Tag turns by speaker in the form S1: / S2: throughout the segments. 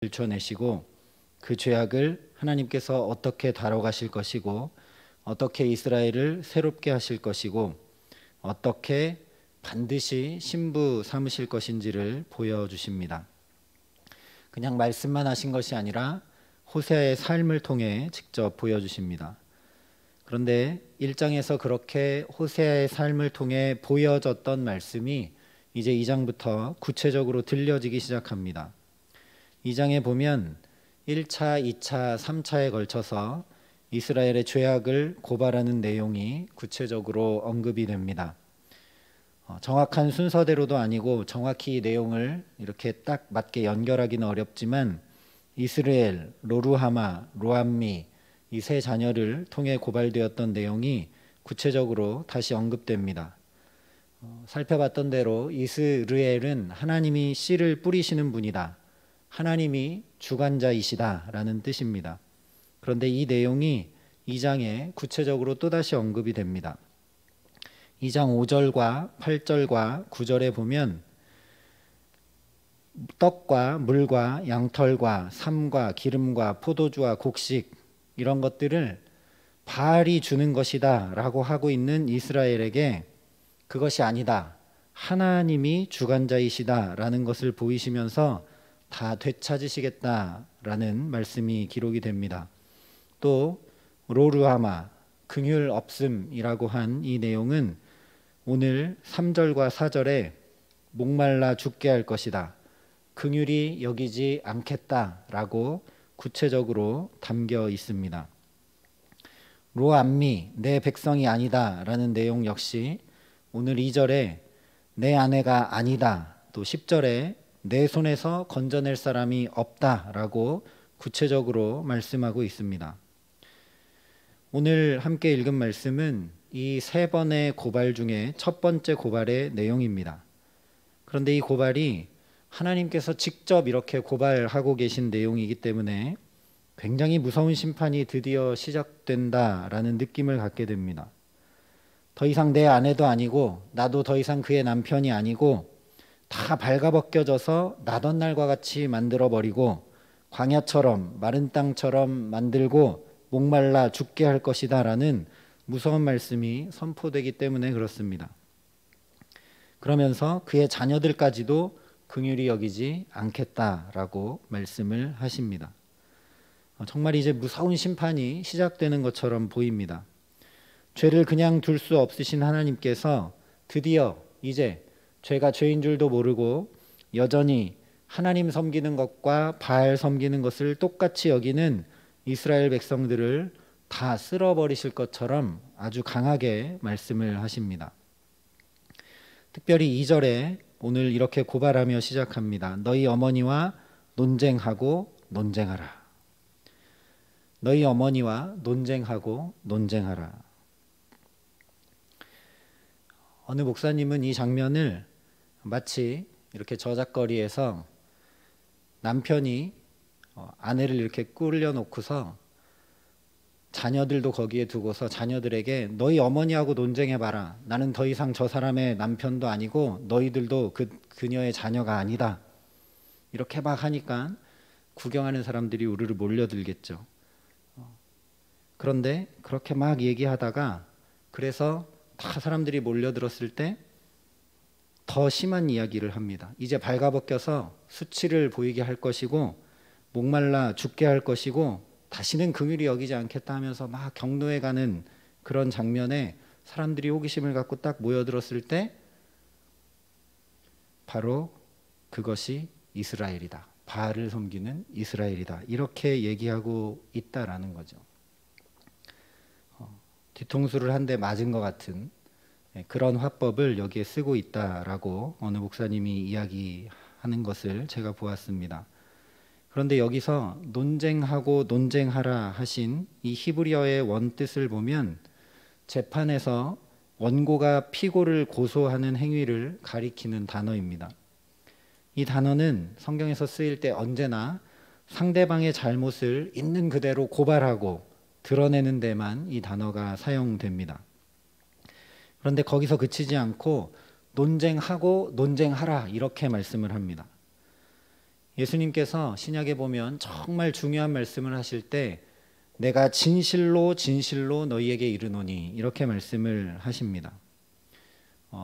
S1: 들춰내시고 그 죄악을 하나님께서 어떻게 다뤄가실 것이고 어떻게 이스라엘을 새롭게 하실 것이고 어떻게 반드시 신부 삼으실 것인지를 보여주십니다. 그냥 말씀만 하신 것이 아니라 호세아의 삶을 통해 직접 보여주십니다. 그런데 1장에서 그렇게 호세아의 삶을 통해 보여졌던 말씀이 이제 2장부터 구체적으로 들려지기 시작합니다. 2장에 보면 1차, 2차, 3차에 걸쳐서 이스라엘의 죄악을 고발하는 내용이 구체적으로 언급이 됩니다. 정확한 순서대로도 아니고 정확히 이 내용을 이렇게 딱 맞게 연결하기는 어렵지만 이스라엘, 로루하마, 로암미 이 세 자녀를 통해 고발되었던 내용이 구체적으로 다시 언급됩니다. 살펴봤던 대로 이스라엘은 하나님이 씨를 뿌리시는 분이다. 하나님이 주관자이시다 라는 뜻입니다. 그런데 이 내용이 2장에 구체적으로 또다시 언급이 됩니다. 2장 5절과 8절과 9절에 보면 떡과 물과 양털과 삼과 기름과 포도주와 곡식 이런 것들을 바알이 주는 것이다 라고 하고 있는 이스라엘에게 그것이 아니다. 하나님이 주관자이시다 라는 것을 보이시면서 다 되찾으시겠다라는 말씀이 기록이 됩니다. 또 로루하마 긍휼 없음이라고 한 이 내용은 오늘 3절과 4절에 목말라 죽게 할 것이다. 긍휼이 여기지 않겠다라고 구체적으로 담겨 있습니다. 로암미 내 백성이 아니다 라는 내용 역시 오늘 2절에 내 아내가 아니다, 또 10절에 내 손에서 건져낼 사람이 없다라고 구체적으로 말씀하고 있습니다. 오늘 함께 읽은 말씀은 이 세 번의 고발 중에 첫 번째 고발의 내용입니다. 그런데 이 고발이 하나님께서 직접 이렇게 고발하고 계신 내용이기 때문에 굉장히 무서운 심판이 드디어 시작된다라는 느낌을 갖게 됩니다. 더 이상 내 아내도 아니고 나도 더 이상 그의 남편이 아니고 다 발가벗겨져서 나던 날과 같이 만들어버리고 광야처럼 마른 땅처럼 만들고 목말라 죽게 할 것이다 라는 무서운 말씀이 선포되기 때문에 그렇습니다. 그러면서 그의 자녀들까지도 긍휼히 여기지 않겠다라고 말씀을 하십니다. 정말 이제 무서운 심판이 시작되는 것처럼 보입니다. 죄를 그냥 둘 수 없으신 하나님께서 드디어 이제 죄가 죄인 줄도 모르고 여전히 하나님 섬기는 것과 바알 섬기는 것을 똑같이 여기는 이스라엘 백성들을 다 쓸어버리실 것처럼 아주 강하게 말씀을 하십니다. 특별히 2절에 오늘 이렇게 고발하며 시작합니다. 너희 어머니와 논쟁하고 논쟁하라. 너희 어머니와 논쟁하고 논쟁하라. 어느 목사님은 이 장면을 마치 이렇게 저작거리에서 남편이 아내를 이렇게 끌려 놓고서 자녀들도 거기에 두고서 자녀들에게 너희 어머니하고 논쟁해봐라. 나는 더 이상 저 사람의 남편도 아니고 너희들도 그녀의 자녀가 아니다. 이렇게 막 하니까 구경하는 사람들이 우르르 몰려들겠죠. 그런데 그렇게 막 얘기하다가 그래서 다 사람들이 몰려들었을 때 더 심한 이야기를 합니다. 이제 발가벗겨서 수치를 보이게 할 것이고 목말라 죽게 할 것이고 다시는 긍휼히 여기지 않겠다 하면서 막 격노해가는 그런 장면에 사람들이 호기심을 갖고 딱 모여들었을 때 바로 그것이 이스라엘이다. 바알을 섬기는 이스라엘이다. 이렇게 얘기하고 있다라는 거죠. 뒤통수를 한 대 맞은 것 같은 그런 화법을 여기에 쓰고 있다라고 어느 목사님이 이야기하는 것을 제가 보았습니다. 그런데 여기서 논쟁하고 논쟁하라 하신 이 히브리어의 원뜻을 보면 재판에서 원고가 피고를 고소하는 행위를 가리키는 단어입니다. 이 단어는 성경에서 쓰일 때 언제나 상대방의 잘못을 있는 그대로 고발하고 드러내는 데만 이 단어가 사용됩니다. 그런데 거기서 그치지 않고 논쟁하고 논쟁하라 이렇게 말씀을 합니다. 예수님께서 신약에 보면 정말 중요한 말씀을 하실 때 내가 진실로 진실로 너희에게 이르노니 이렇게 말씀을 하십니다.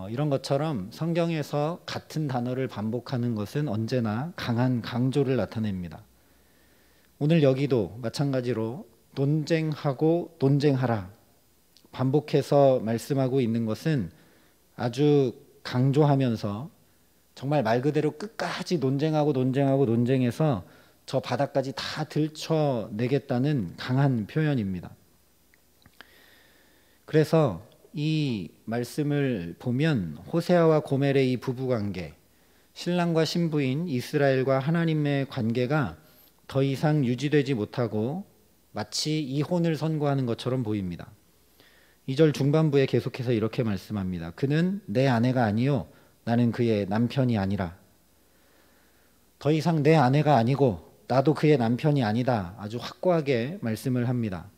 S1: 이런 것처럼 성경에서 같은 단어를 반복하는 것은 언제나 강한 강조를 나타냅니다. 오늘 여기도 마찬가지로 논쟁하고 논쟁하라 반복해서 말씀하고 있는 것은 아주 강조하면서 정말 말 그대로 끝까지 논쟁하고 논쟁하고 논쟁해서 저 바닥까지 다 들춰내겠다는 강한 표현입니다. 그래서 이 말씀을 보면 호세아와 고멜의 이 부부관계, 신랑과 신부인 이스라엘과 하나님의 관계가 더 이상 유지되지 못하고 마치 이혼을 선고하는 것처럼 보입니다. 2절 중반부에 계속해서 이렇게 말씀합니다. 그는 내 아내가 아니요 나는 그의 남편이 아니라. 더 이상 내 아내가 아니고 나도 그의 남편이 아니다. 아주 확고하게 말씀을 합니다.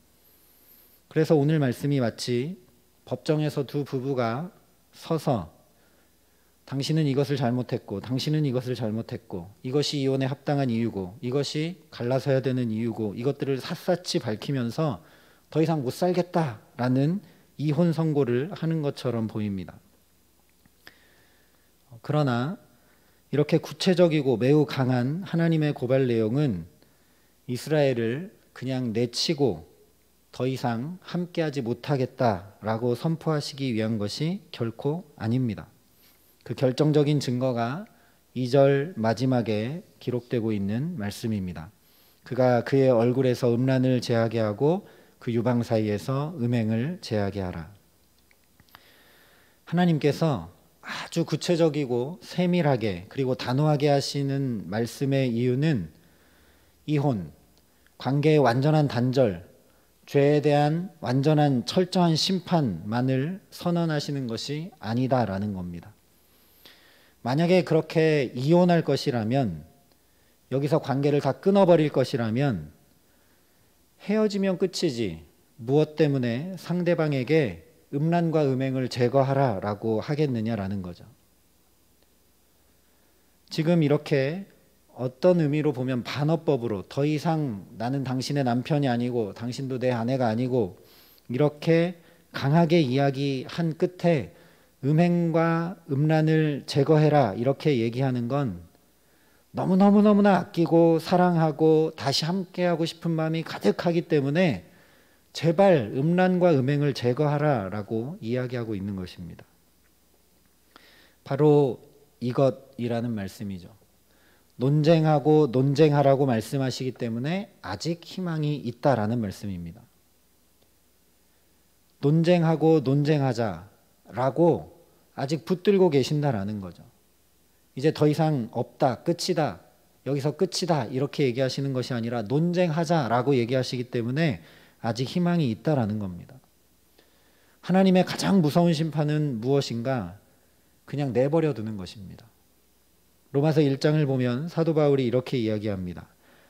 S1: 그래서 오늘 말씀이 마치 법정에서 두 부부가 서서 당신은 이것을 잘못했고 당신은 이것을 잘못했고 이것이 이혼에 합당한 이유고 이것이 갈라서야 되는 이유고 이것들을 샅샅이 밝히면서 더 이상 못 살겠다라는 이혼 선고를 하는 것처럼 보입니다. 그러나 이렇게 구체적이고 매우 강한 하나님의 고발 내용은 이스라엘을 그냥 내치고 더 이상 함께하지 못하겠다라고 선포하시기 위한 것이 결코 아닙니다. 그 결정적인 증거가 2절 마지막에 기록되고 있는 말씀입니다. 그가 그의 얼굴에서 음란을 제하게 하고 그 유방 사이에서 음행을 제하게 하라. 하나님께서 아주 구체적이고 세밀하게 그리고 단호하게 하시는 말씀의 이유는 이혼, 관계의 완전한 단절, 죄에 대한 완전한 철저한 심판만을 선언하시는 것이 아니다라는 겁니다. 만약에 그렇게 이혼할 것이라면, 여기서 관계를 다 끊어버릴 것이라면 헤어지면 끝이지 무엇 때문에 상대방에게 음란과 음행을 제거하라라고 하겠느냐라는 거죠. 지금 이렇게 어떤 의미로 보면 반어법으로 더 이상 나는 당신의 남편이 아니고 당신도 내 아내가 아니고 이렇게 강하게 이야기한 끝에 음행과 음란을 제거해라 이렇게 얘기하는 건 너무너무너무나 아끼고 사랑하고 다시 함께하고 싶은 마음이 가득하기 때문에 제발 음란과 음행을 제거하라라고 이야기하고 있는 것입니다. 바로 이것이라는 말씀이죠. 논쟁하고 논쟁하라고 말씀하시기 때문에 아직 희망이 있다라는 말씀입니다. 논쟁하고 논쟁하자라고 아직 붙들고 계신다라는 거죠. 이제 더 이상 없다, 끝이다, 여기서 끝이다 이렇게 얘기하시는 것이 아니라 논쟁하자라고 얘기하시기 때문에 아직 희망이 있다라는 겁니다. 하나님의 가장 무서운 심판은 무엇인가? 그냥 내버려 두는 것입니다. 로마서 1장을 보면 사도 바울이 이렇게 이야기합니다.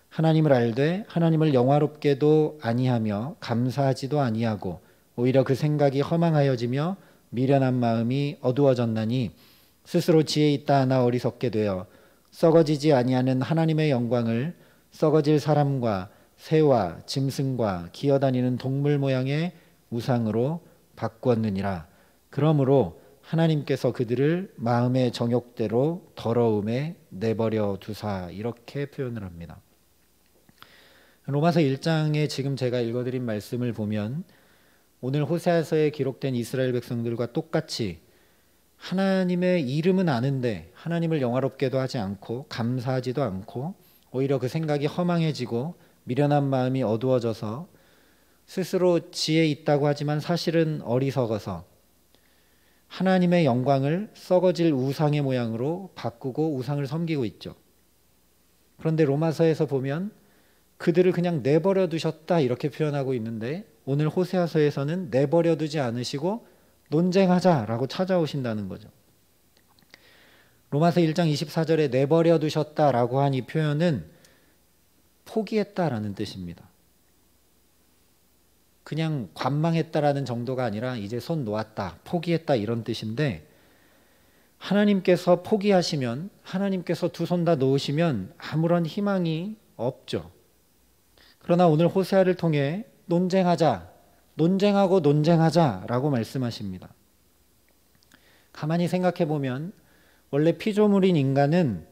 S1: 하나님을 알되 하나님을 영화롭게도 아니하며 감사하지도 아니하고 오히려 그 생각이 허망하여지며 미련한 마음이 어두워졌나니 스스로 지혜 있다 하나 어리석게 되어 썩어지지 아니하는 하나님의 영광을 썩어질 사람과 새와 짐승과 기어다니는 동물 모양의 우상으로 바꾸었느니라. 그러므로 하나님께서 그들을 마음의 정욕대로 더러움에 내버려 두사 이렇게 표현을 합니다. 로마서 1장에 지금 제가 읽어드린 말씀을 보면 오늘 호세아서에 기록된 이스라엘 백성들과 똑같이 하나님의 이름은 아는데 하나님을 영화롭게도 하지 않고 감사하지도 않고 오히려 그 생각이 허망해지고 미련한 마음이 어두워져서 스스로 지혜 있다고 하지만 사실은 어리석어서 하나님의 영광을 썩어질 우상의 모양으로 바꾸고 우상을 섬기고 있죠. 그런데 로마서에서 보면 그들을 그냥 내버려 두셨다 이렇게 표현하고 있는데 오늘 호세아서에서는 내버려 두지 않으시고 논쟁하자라고 찾아오신다는 거죠. 로마서 1장 24절에 내버려 두셨다라고 한 이 표현은 포기했다라는 뜻입니다. 그냥 관망했다라는 정도가 아니라 이제 손 놓았다, 포기했다 이런 뜻인데 하나님께서 포기하시면, 하나님께서 두 손 다 놓으시면 아무런 희망이 없죠. 그러나 오늘 호세아를 통해 논쟁하자, 논쟁하고 논쟁하자라고 말씀하십니다. 가만히 생각해 보면 원래 피조물인 인간은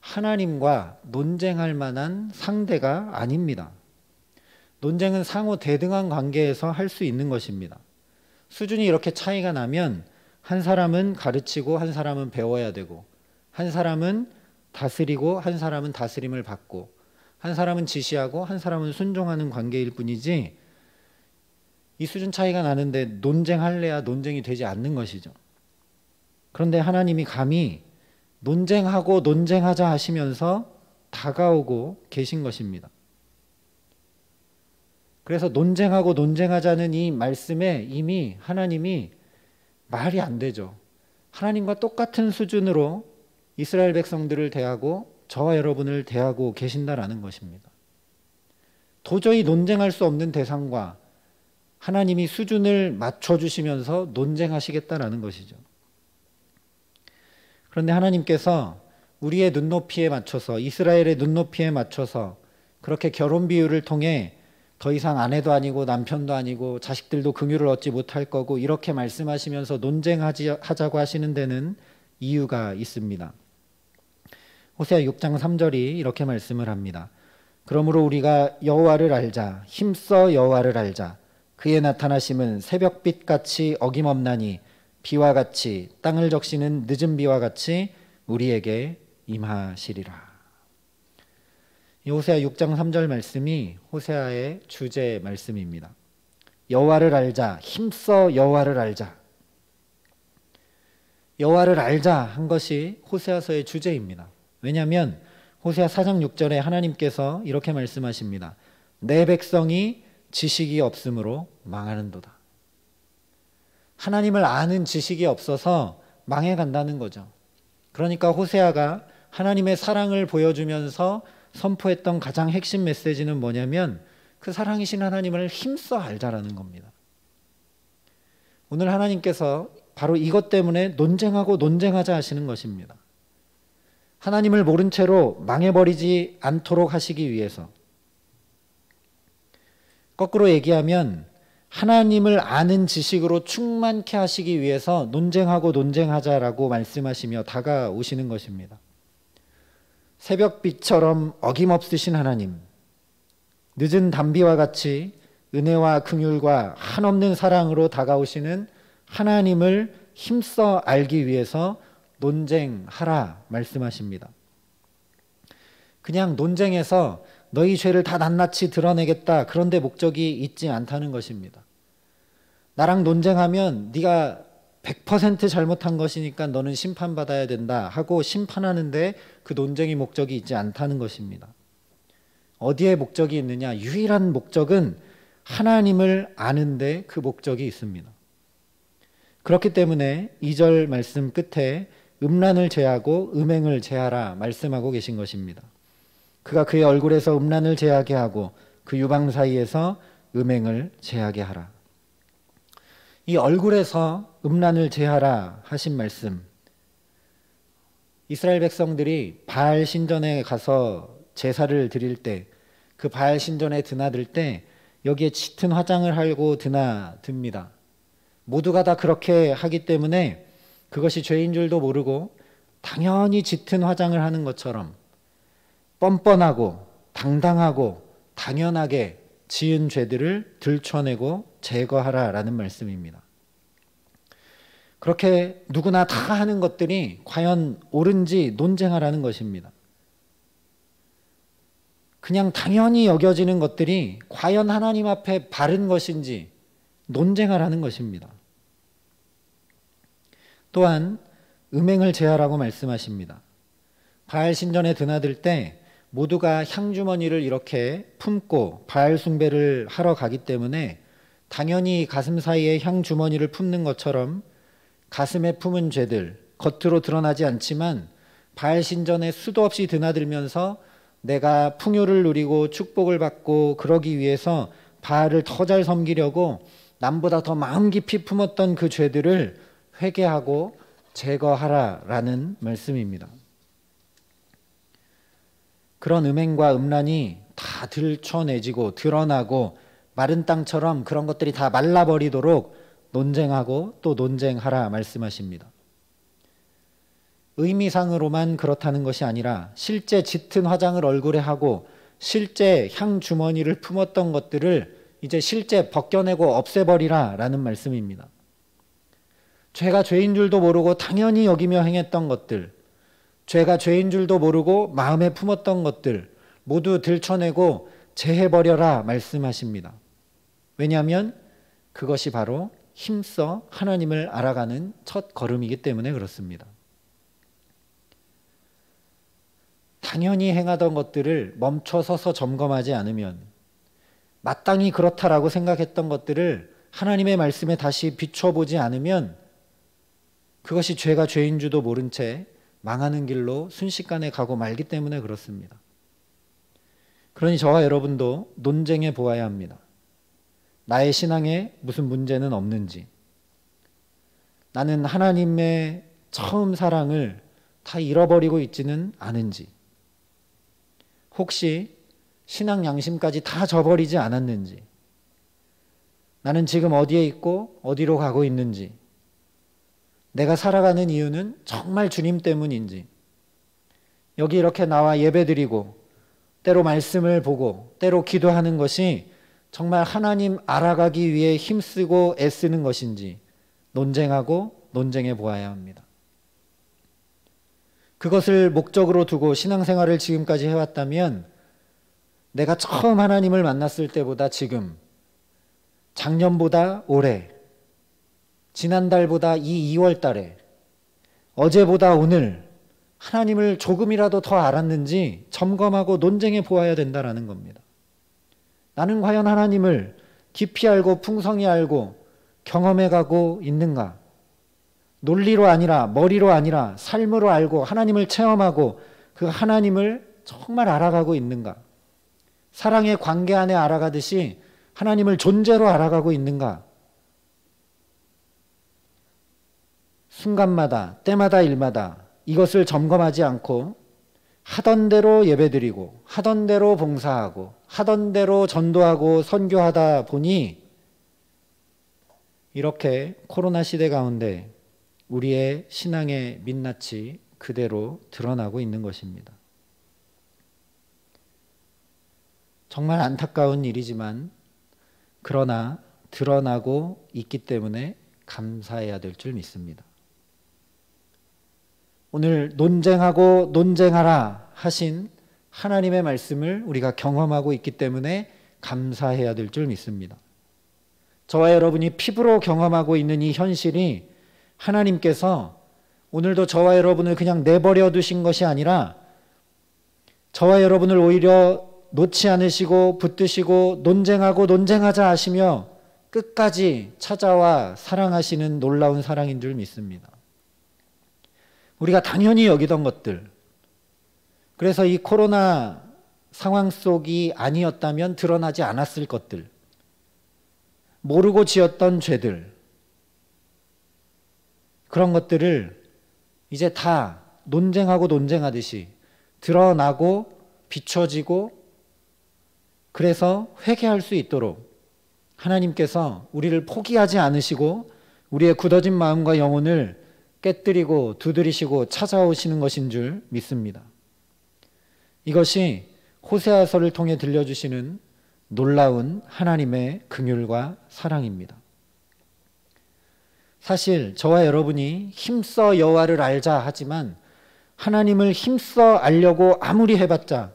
S1: 하나님과 논쟁할 만한 상대가 아닙니다. 논쟁은 상호 대등한 관계에서 할 수 있는 것입니다. 수준이 이렇게 차이가 나면 한 사람은 가르치고 한 사람은 배워야 되고, 한 사람은 다스리고 한 사람은 다스림을 받고, 한 사람은 지시하고 한 사람은 순종하는 관계일 뿐이지, 이 수준 차이가 나는데 논쟁할래야 논쟁이 되지 않는 것이죠. 그런데 하나님이 감히 논쟁하고 논쟁하자 하시면서 다가오고 계신 것입니다. 그래서 논쟁하고 논쟁하자는 이 말씀에 이미 하나님이 말이 안 되죠. 하나님과 똑같은 수준으로 이스라엘 백성들을 대하고 저와 여러분을 대하고 계신다라는 것입니다. 도저히 논쟁할 수 없는 대상과 하나님이 수준을 맞춰주시면서 논쟁하시겠다라는 것이죠. 그런데 하나님께서 우리의 눈높이에 맞춰서, 이스라엘의 눈높이에 맞춰서 그렇게 결혼 비유를 통해 더 이상 아내도 아니고 남편도 아니고 자식들도 긍휼을 얻지 못할 거고 이렇게 말씀하시면서 논쟁하자고 하시는 데는 이유가 있습니다. 호세아 6장 3절이 이렇게 말씀을 합니다. 그러므로 우리가 여호와를 알자, 힘써 여호와를 알자. 그의 나타나심은 새벽빛같이 어김없나니 비와 같이 땅을 적시는 늦은 비와 같이 우리에게 임하시리라. 이 호세아 6장 3절 말씀이 호세아의 주제 말씀입니다. 여호와를 알자, 힘써 여호와를 알자. 여호와를 알자 한 것이 호세아서의 주제입니다. 왜냐하면 호세아 4장 6절에 하나님께서 이렇게 말씀하십니다. 내 백성이 지식이 없으므로 망하는도다. 하나님을 아는 지식이 없어서 망해간다는 거죠. 그러니까 호세아가 하나님의 사랑을 보여주면서 선포했던 가장 핵심 메시지는 뭐냐면 그 사랑이신 하나님을 힘써 알자라는 겁니다. 오늘 하나님께서 바로 이것 때문에 논쟁하고 논쟁하자 하시는 것입니다. 하나님을 모른 채로 망해버리지 않도록 하시기 위해서, 거꾸로 얘기하면 하나님을 아는 지식으로 충만케 하시기 위해서 논쟁하고 논쟁하자라고 말씀하시며 다가오시는 것입니다. 새벽빛처럼 어김없으신 하나님, 늦은 담비와 같이 은혜와 긍휼과 한없는 사랑으로 다가오시는 하나님을 힘써 알기 위해서 논쟁하라 말씀하십니다. 그냥 논쟁해서 너희 죄를 다 낱낱이 드러내겠다, 그런데 목적이 있지 않다는 것입니다. 나랑 논쟁하면 네가 100% 잘못한 것이니까 너는 심판받아야 된다 하고 심판하는데 그 논쟁의 목적이 있지 않다는 것입니다. 어디에 목적이 있느냐? 유일한 목적은 하나님을 아는데 그 목적이 있습니다. 그렇기 때문에 2절 말씀 끝에 음란을 제하고 음행을 제하라 말씀하고 계신 것입니다. 그가 그의 얼굴에서 음란을 제하게 하고 그 유방 사이에서 음행을 제하게 하라. 이 얼굴에서 음란을 제하라 하신 말씀, 이스라엘 백성들이 바알 신전에 가서 제사를 드릴 때, 그 바알 신전에 드나들 때 여기에 짙은 화장을 하고 드나듭니다. 모두가 다 그렇게 하기 때문에 그것이 죄인 줄도 모르고 당연히 짙은 화장을 하는 것처럼 뻔뻔하고 당당하고 당연하게 지은 죄들을 들춰내고 제거하라라는 말씀입니다. 그렇게 누구나 다 하는 것들이 과연 옳은지 논쟁하라는 것입니다. 그냥 당연히 여겨지는 것들이 과연 하나님 앞에 바른 것인지 논쟁하라는 것입니다. 또한 음행을 제하라고 말씀하십니다. 바알 신전에 드나들 때 모두가 향주머니를 이렇게 품고 바알 숭배를 하러 가기 때문에 당연히 가슴 사이에 향주머니를 품는 것처럼 가슴에 품은 죄들, 겉으로 드러나지 않지만 바알 신전에 수도 없이 드나들면서 내가 풍요를 누리고 축복을 받고 그러기 위해서 바알을 더 잘 섬기려고 남보다 더 마음 깊이 품었던 그 죄들을 회개하고 제거하라라는 말씀입니다. 그런 음행과 음란이 다 들춰내지고 드러나고 마른 땅처럼 그런 것들이 다 말라버리도록 논쟁하고 또 논쟁하라 말씀하십니다. 의미상으로만 그렇다는 것이 아니라 실제 짙은 화장을 얼굴에 하고 실제 향 주머니를 품었던 것들을 이제 실제 벗겨내고 없애버리라 라는 말씀입니다. 죄가 죄인 줄도 모르고 당연히 여기며 행했던 것들, 죄가 죄인 줄도 모르고 마음에 품었던 것들 모두 들춰내고 제해버려라 말씀하십니다. 왜냐하면 그것이 바로 힘써 하나님을 알아가는 첫 걸음이기 때문에 그렇습니다. 당연히 행하던 것들을 멈춰서서 점검하지 않으면, 마땅히 그렇다라고 생각했던 것들을 하나님의 말씀에 다시 비춰보지 않으면 그것이 죄가 죄인 줄도 모른 채 망하는 길로 순식간에 가고 말기 때문에 그렇습니다. 그러니 저와 여러분도 논쟁해 보아야 합니다. 나의 신앙에 무슨 문제는 없는지, 나는 하나님의 처음 사랑을 다 잃어버리고 있지는 않은지, 혹시 신앙 양심까지 다 저버리지 않았는지, 나는 지금 어디에 있고 어디로 가고 있는지, 내가 살아가는 이유는 정말 주님 때문인지, 여기 이렇게 나와 예배드리고 때로 말씀을 보고 때로 기도하는 것이 정말 하나님 알아가기 위해 힘쓰고 애쓰는 것인지 논쟁하고 논쟁해 보아야 합니다. 그것을 목적으로 두고 신앙생활을 지금까지 해왔다면 내가 처음 하나님을 만났을 때보다 지금, 작년보다 올해, 지난달보다 이 2월 달에, 어제보다 오늘 하나님을 조금이라도 더 알았는지 점검하고 논쟁해 보아야 된다는 겁니다. 나는 과연 하나님을 깊이 알고 풍성히 알고 경험해 가고 있는가? 논리로 아니라 머리로 아니라 삶으로 알고 하나님을 체험하고 그 하나님을 정말 알아가고 있는가? 사랑의 관계 안에 알아가듯이 하나님을 존재로 알아가고 있는가? 순간마다 때마다 일마다 이것을 점검하지 않고 하던 대로 예배드리고 하던 대로 봉사하고 하던 대로 전도하고 선교하다 보니 이렇게 코로나 시대 가운데 우리의 신앙의 민낯이 그대로 드러나고 있는 것입니다. 정말 안타까운 일이지만 그러나 드러나고 있기 때문에 감사해야 될 줄 믿습니다. 오늘 논쟁하고 논쟁하라 하신 하나님의 말씀을 우리가 경험하고 있기 때문에 감사해야 될 줄 믿습니다. 저와 여러분이 피부로 경험하고 있는 이 현실이 하나님께서 오늘도 저와 여러분을 그냥 내버려 두신 것이 아니라 저와 여러분을 오히려 놓지 않으시고 붙드시고 논쟁하고 논쟁하자 하시며 끝까지 찾아와 사랑하시는 놀라운 사랑인 줄 믿습니다. 우리가 당연히 여기던 것들, 그래서 이 코로나 상황 속이 아니었다면 드러나지 않았을 것들, 모르고 지었던 죄들, 그런 것들을 이제 다 논쟁하고 논쟁하듯이 드러나고 비춰지고, 그래서 회개할 수 있도록 하나님께서 우리를 포기하지 않으시고 우리의 굳어진 마음과 영혼을 깨뜨리고 두드리시고 찾아오시는 것인 줄 믿습니다. 이것이 호세아서를 통해 들려주시는 놀라운 하나님의 긍휼과 사랑입니다. 사실 저와 여러분이 힘써 여호와를 알자 하지만 하나님을 힘써 알려고 아무리 해봤자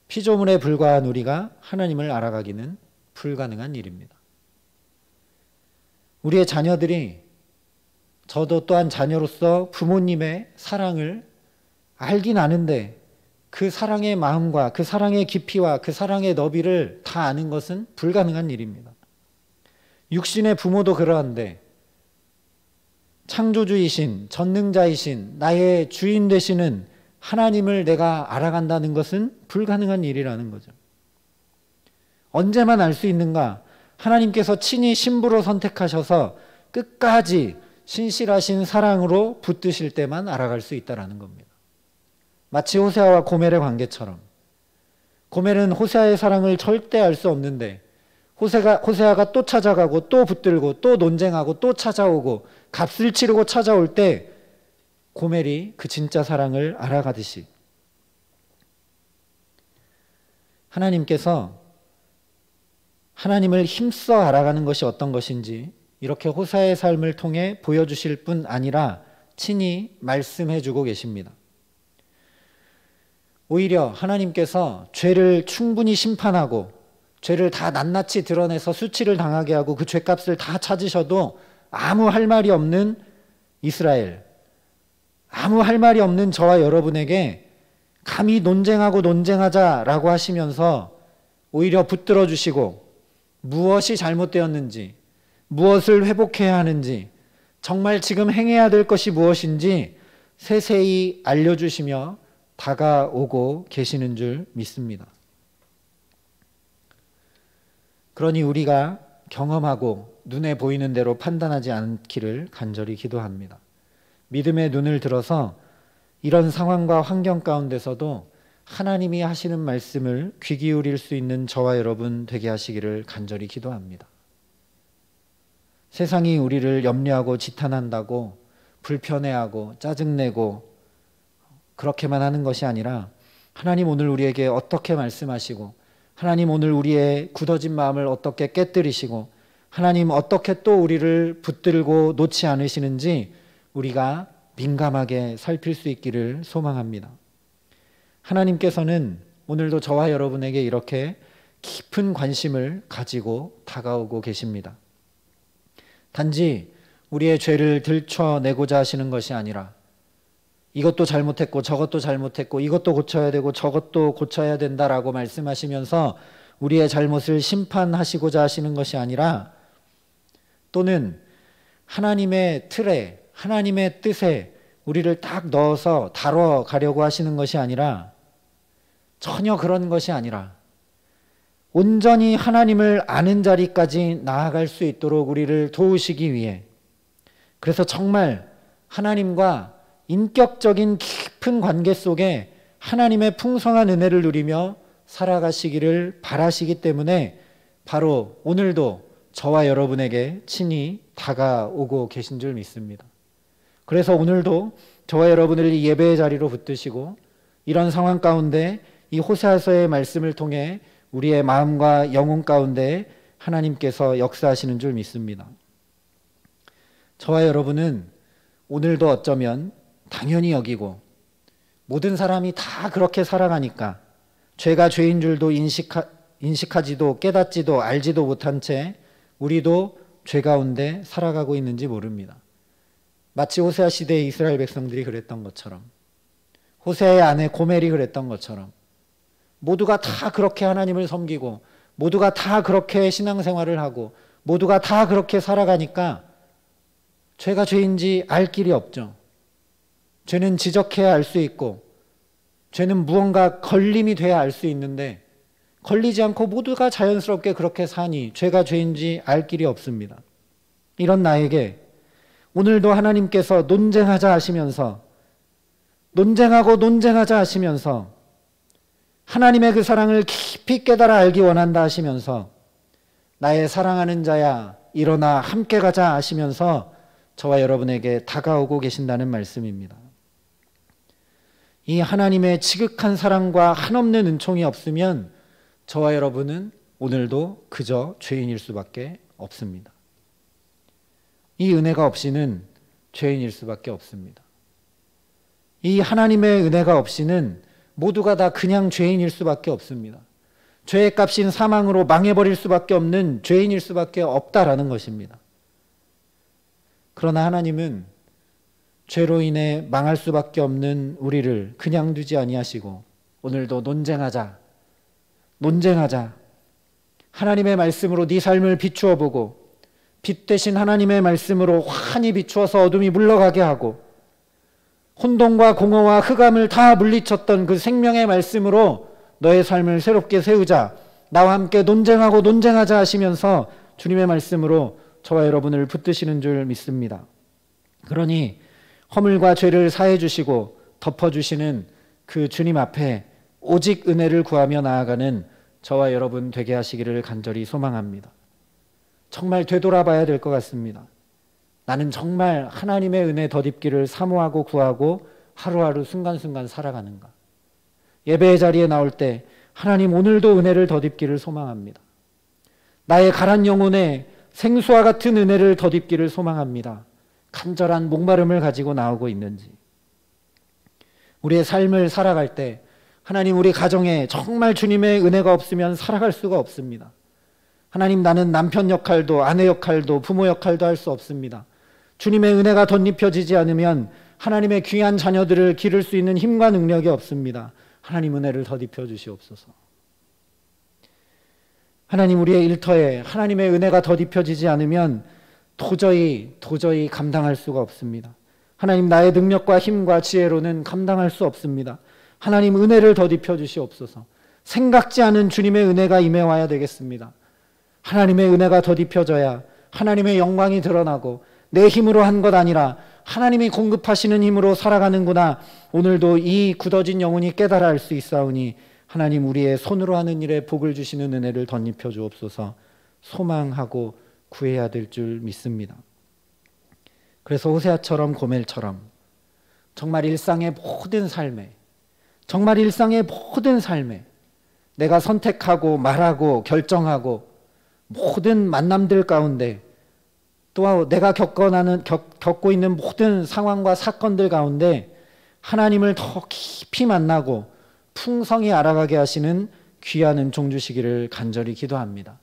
S1: 피조물에 불과한 우리가 하나님을 알아가기는 불가능한 일입니다. 우리의 자녀들이, 저도 또한 자녀로서 부모님의 사랑을 알긴 아는데 그 사랑의 마음과 그 사랑의 깊이와 그 사랑의 너비를 다 아는 것은 불가능한 일입니다. 육신의 부모도 그러한데 창조주이신 전능자이신 나의 주인 되시는 하나님을 내가 알아간다는 것은 불가능한 일이라는 거죠. 언제만 알 수 있는가? 하나님께서 친히 신부로 선택하셔서 끝까지 신실하신 사랑으로 붙드실 때만 알아갈 수 있다는 겁니다. 마치 호세아와 고멜의 관계처럼 고멜은 호세아의 사랑을 절대 알 수 없는데 호세아가 또 찾아가고 또 붙들고 또 논쟁하고 또 찾아오고 값을 치르고 찾아올 때 고멜이 그 진짜 사랑을 알아가듯이 하나님께서 하나님을 힘써 알아가는 것이 어떤 것인지 이렇게 호세아의 삶을 통해 보여주실 뿐 아니라 친히 말씀해 주고 계십니다. 오히려 하나님께서 죄를 충분히 심판하고 죄를 다 낱낱이 드러내서 수치를 당하게 하고 그 죄값을 다 찾으셔도 아무 할 말이 없는 이스라엘, 아무 할 말이 없는 저와 여러분에게 감히 논쟁하고 논쟁하자라고 하시면서 오히려 붙들어 주시고 무엇이 잘못되었는지, 무엇을 회복해야 하는지, 정말 지금 행해야 될 것이 무엇인지 세세히 알려주시며 다가오고 계시는 줄 믿습니다. 그러니 우리가 경험하고 눈에 보이는 대로 판단하지 않기를 간절히 기도합니다. 믿음의 눈을 들어서 이런 상황과 환경 가운데서도 하나님이 하시는 말씀을 귀 기울일 수 있는 저와 여러분 되게 하시기를 간절히 기도합니다. 세상이 우리를 염려하고 지탄한다고 불편해하고 짜증내고 그렇게만 하는 것이 아니라 하나님 오늘 우리에게 어떻게 말씀하시고 하나님 오늘 우리의 굳어진 마음을 어떻게 깨뜨리시고 하나님 어떻게 또 우리를 붙들고 놓지 않으시는지 우리가 민감하게 살필 수 있기를 소망합니다. 하나님께서는 오늘도 저와 여러분에게 이렇게 깊은 관심을 가지고 다가오고 계십니다. 단지 우리의 죄를 들춰내고자 하시는 것이 아니라 이것도 잘못했고 저것도 잘못했고 이것도 고쳐야 되고 저것도 고쳐야 된다라고 말씀하시면서 우리의 잘못을 심판하시고자 하시는 것이 아니라 또는 하나님의 틀에 하나님의 뜻에 우리를 딱 넣어서 다뤄가려고 하시는 것이 아니라 전혀 그런 것이 아니라 온전히 하나님을 아는 자리까지 나아갈 수 있도록 우리를 도우시기 위해 그래서 정말 하나님과 인격적인 깊은 관계 속에 하나님의 풍성한 은혜를 누리며 살아가시기를 바라시기 때문에 바로 오늘도 저와 여러분에게 친히 다가오고 계신 줄 믿습니다. 그래서 오늘도 저와 여러분을 이 예배의 자리로 붙드시고 이런 상황 가운데 이 호세아서의 말씀을 통해 우리의 마음과 영혼 가운데 하나님께서 역사하시는 줄 믿습니다. 저와 여러분은 오늘도 어쩌면 당연히 여기고 모든 사람이 다 그렇게 살아가니까 죄가 죄인 줄도 인식하지도 깨닫지도 알지도 못한 채 우리도 죄 가운데 살아가고 있는지 모릅니다. 마치 호세아 시대의 이스라엘 백성들이 그랬던 것처럼 호세아의 아내 고멜이 그랬던 것처럼 모두가 다 그렇게 하나님을 섬기고 모두가 다 그렇게 신앙생활을 하고 모두가 다 그렇게 살아가니까 죄가 죄인지 알 길이 없죠. 죄는 지적해야 알 수 있고 죄는 무언가 걸림이 돼야 알 수 있는데 걸리지 않고 모두가 자연스럽게 그렇게 사니 죄가 죄인지 알 길이 없습니다. 이런 나에게 오늘도 하나님께서 논쟁하자 하시면서 논쟁하고 논쟁하자 하시면서 하나님의 그 사랑을 깊이 깨달아 알기 원한다 하시면서 나의 사랑하는 자야 일어나 함께 가자 하시면서 저와 여러분에게 다가오고 계신다는 말씀입니다. 이 하나님의 지극한 사랑과 한없는 은총이 없으면 저와 여러분은 오늘도 그저 죄인일 수밖에 없습니다. 이 은혜가 없이는 죄인일 수밖에 없습니다. 이 하나님의 은혜가 없이는 모두가 다 그냥 죄인일 수밖에 없습니다. 죄의 값인 사망으로 망해버릴 수밖에 없는 죄인일 수밖에 없다라는 것입니다. 그러나 하나님은 죄로 인해 망할 수밖에 없는 우리를 그냥 두지 아니하시고 오늘도 논쟁하자. 하나님의 말씀으로 네 삶을 비추어 보고 빛 대신 하나님의 말씀으로 환히 비추어서 어둠이 물러가게 하고 혼돈과 공허와 흑암을 다 물리쳤던 그 생명의 말씀으로 너의 삶을 새롭게 세우자. 나와 함께 논쟁하자 하시면서 주님의 말씀으로 저와 여러분을 붙드시는 줄 믿습니다. 그러니 허물과 죄를 사해 주시고 덮어 주시는 그 주님 앞에 오직 은혜를 구하며 나아가는 저와 여러분 되게 하시기를 간절히 소망합니다. 정말 되돌아봐야 될 것 같습니다. 나는 정말 하나님의 은혜 덧입기를 사모하고 구하고 하루하루 순간순간 살아가는가? 예배의 자리에 나올 때 하나님 오늘도 은혜를 덧입기를 소망합니다. 나의 가란 영혼에 생수와 같은 은혜를 덧입기를 소망합니다. 간절한 목마름을 가지고 나오고 있는지. 우리의 삶을 살아갈 때 하나님 우리 가정에 정말 주님의 은혜가 없으면 살아갈 수가 없습니다. 하나님 나는 남편 역할도 아내 역할도 부모 역할도 할 수 없습니다. 주님의 은혜가 덧입혀지지 않으면 하나님의 귀한 자녀들을 기를 수 있는 힘과 능력이 없습니다. 하나님 은혜를 덧입혀 주시옵소서. 하나님 우리의 일터에 하나님의 은혜가 덧입혀지지 않으면 도저히 감당할 수가 없습니다. 하나님 나의 능력과 힘과 지혜로는 감당할 수 없습니다. 하나님 은혜를 덧입혀 주시옵소서. 생각지 않은 주님의 은혜가 임해와야 되겠습니다. 하나님의 은혜가 덧입혀져야 하나님의 영광이 드러나고 내 힘으로 한 것 아니라 하나님이 공급하시는 힘으로 살아가는구나. 오늘도 이 굳어진 영혼이 깨달아 알 수 있사오니 하나님 우리의 손으로 하는 일에 복을 주시는 은혜를 덧입혀 주옵소서. 소망하고 구해야 될 줄 믿습니다. 그래서 호세아처럼 고멜처럼 정말 일상의 모든 삶에 내가 선택하고 말하고 결정하고 모든 만남들 가운데 또 내가 겪고 있는 모든 상황과 사건들 가운데 하나님을 더 깊이 만나고 풍성히 알아가게 하시는 귀한 은총 주시기를 간절히 기도합니다.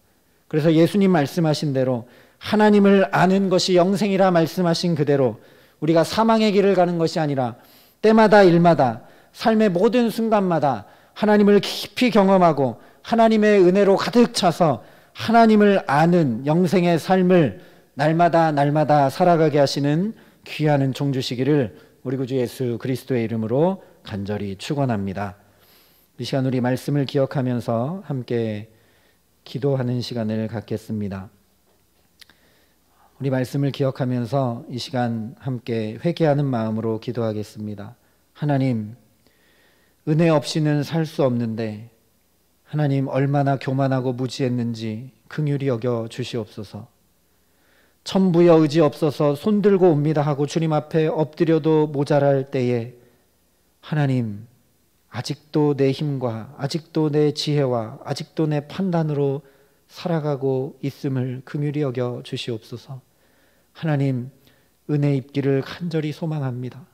S1: 그래서 예수님 말씀하신 대로 하나님을 아는 것이 영생이라 말씀하신 그대로 우리가 사망의 길을 가는 것이 아니라 때마다 일마다 삶의 모든 순간마다 하나님을 깊이 경험하고 하나님의 은혜로 가득 차서 하나님을 아는 영생의 삶을 날마다 살아가게 하시는 귀한 은총 주시기를 우리 구주 예수 그리스도의 이름으로 간절히 축원합니다. 이 시간 우리 말씀을 기억하면서 함께 기도하는 시간을 갖겠습니다. 우리 말씀을 기억하면서 이 시간 함께 회개하는 마음으로 기도하겠습니다. 하나님, 은혜 없이는 살 수 없는데 하나님 얼마나 교만하고 무지했는지 긍휼히 여겨 주시옵소서. 천부여 의지 없어서 손들고 옵니다 하고 주님 앞에 엎드려도 모자랄 때에 하나님 아직도 내 힘과 아직도 내 지혜와 아직도 내 판단으로 살아가고 있음을 긍휼히 여겨 주시옵소서. 하나님 은혜 입기를 간절히 소망합니다.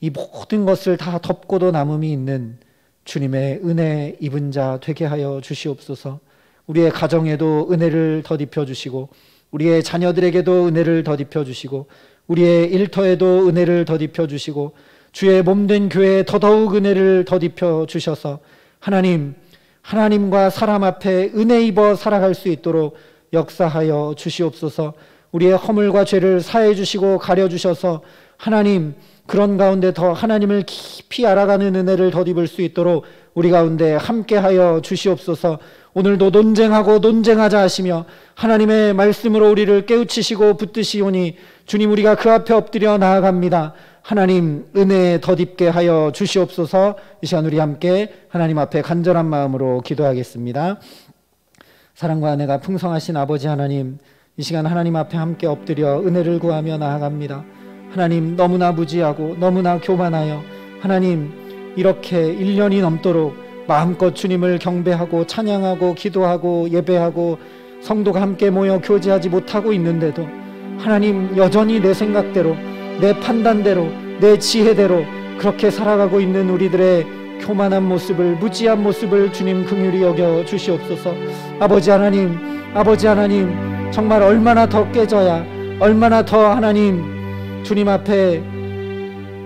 S1: 이 모든 것을 다 덮고도 남음이 있는 주님의 은혜 입은 자 되게 하여 주시옵소서. 우리의 가정에도 은혜를 덧입혀 주시고 우리의 자녀들에게도 은혜를 덧입혀 주시고 우리의 일터에도 은혜를 덧입혀 주시고 주의 몸된 교회에 더더욱 은혜를 덧입혀 주셔서 하나님과 사람 앞에 은혜 입어 살아갈 수 있도록 역사하여 주시옵소서. 우리의 허물과 죄를 사해 주시고 가려 주셔서 하나님 그런 가운데 더 하나님을 깊이 알아가는 은혜를 덧입을 수 있도록 우리 가운데 함께하여 주시옵소서. 오늘도 논쟁하자 하시며 하나님의 말씀으로 우리를 깨우치시고 붙드시오니 주님 우리가 그 앞에 엎드려 나아갑니다. 하나님 은혜 덧입게 하여 주시옵소서. 이 시간 우리 함께 하나님 앞에 간절한 마음으로 기도하겠습니다. 사랑과 은혜가 풍성하신 아버지 하나님, 이 시간 하나님 앞에 함께 엎드려 은혜를 구하며 나아갑니다. 하나님 너무나 무지하고 너무나 교만하여 하나님 이렇게 1년이 넘도록 마음껏 주님을 경배하고 찬양하고 기도하고 예배하고 성도가 함께 모여 교제하지 못하고 있는데도 하나님 여전히 내 생각대로 내 판단대로 내 지혜대로 그렇게 살아가고 있는 우리들의 교만한 모습을 무지한 모습을 주님 긍휼히 여겨 주시옵소서. 아버지 하나님 정말 얼마나 더 깨져야 얼마나 더 하나님 주님 앞에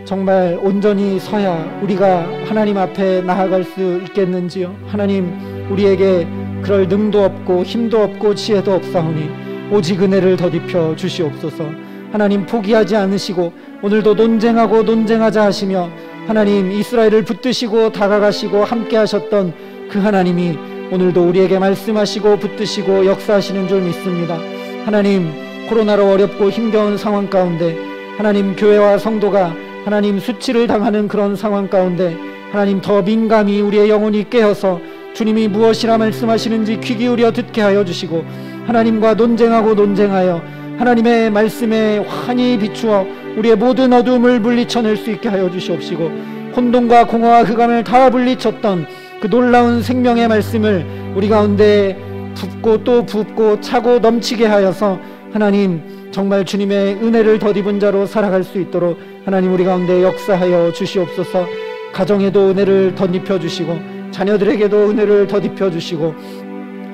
S1: 정말 온전히 서야 우리가 하나님 앞에 나아갈 수 있겠는지요. 하나님 우리에게 그럴 능도 없고 힘도 없고 지혜도 없사오니 오직 은혜를 덧입혀 주시옵소서. 하나님 포기하지 않으시고 오늘도 논쟁하자 하시며 하나님 이스라엘을 붙드시고 다가가시고 함께 하셨던 그 하나님이 오늘도 우리에게 말씀하시고 붙드시고 역사하시는 줄 믿습니다. 하나님 코로나로 어렵고 힘겨운 상황 가운데 하나님, 교회와 성도가 하나님 수치를 당하는 그런 상황 가운데 하나님, 더 민감히 우리의 영혼이 깨어서 주님이 무엇이라 말씀하시는지 귀 기울여 듣게 하여 주시고, 하나님과 논쟁하여 하나님의 말씀에 환히 비추어 우리의 모든 어두움을 물리쳐낼 수 있게 하여 주시옵시고, 혼돈과 공허와 흑암을 다 물리쳤던 그 놀라운 생명의 말씀을 우리 가운데 붓고 또 붓고 차고 넘치게 하여서 하나님, 정말 주님의 은혜를 덧입은 자로 살아갈 수 있도록 하나님, 우리 가운데 역사하여 주시옵소서. 가정에도 은혜를 덧입혀 주시고, 자녀들에게도 은혜를 덧입혀 주시고,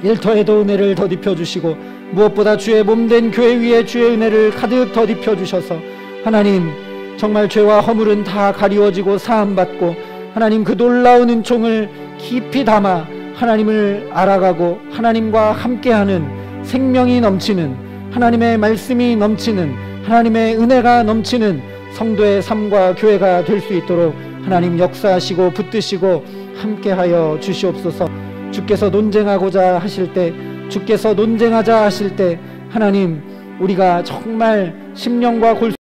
S1: 일터에도 은혜를 덧입혀 주시고, 무엇보다 주의 몸된 교회 위에 주의 은혜를 가득 덧입혀 주셔서 하나님, 정말 죄와 허물은 다 가리워지고 사함받고 하나님, 그 놀라운 은총을 깊이 담아 하나님을 알아가고 하나님과 함께하는 생명이 넘치는, 하나님의 말씀이 넘치는, 하나님의 은혜가 넘치는 성도의 삶과 교회가 될 수 있도록 하나님 역사하시고 붙드시고 함께하여 주시옵소서. 주께서 논쟁하고자 하실 때, 주께서 논쟁하자 하실 때 하나님, 우리가 정말 심령과 골